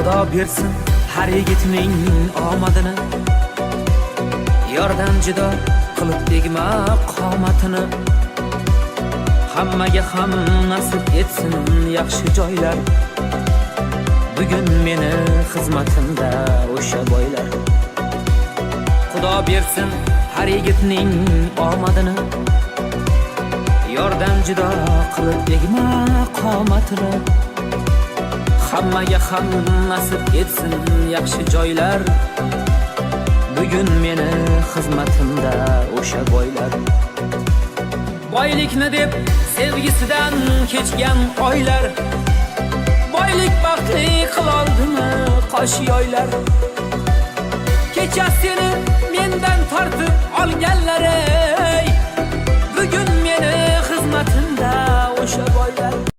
Xudo bersin har yigitning omadini, yordan judo qilib tegma qomatini. Hammaga ham nasib etsin yaxshi joylar, bugun meni xizmatimda o'sha boylar. Xudo bersin har yigitning omadini, yordan judo qilib tegma qomatini. Hammaga ham nasib etsin yaxshi joylar, bugun meni xizmatimda o'sha boylar. Boylikni deb sevgisidan kechgan oylar, boylik baxtli qiloldimi qosh yoylar. Kecha seni mendan tortib olganlar, bugun meni xizmatimda o'sha boylar.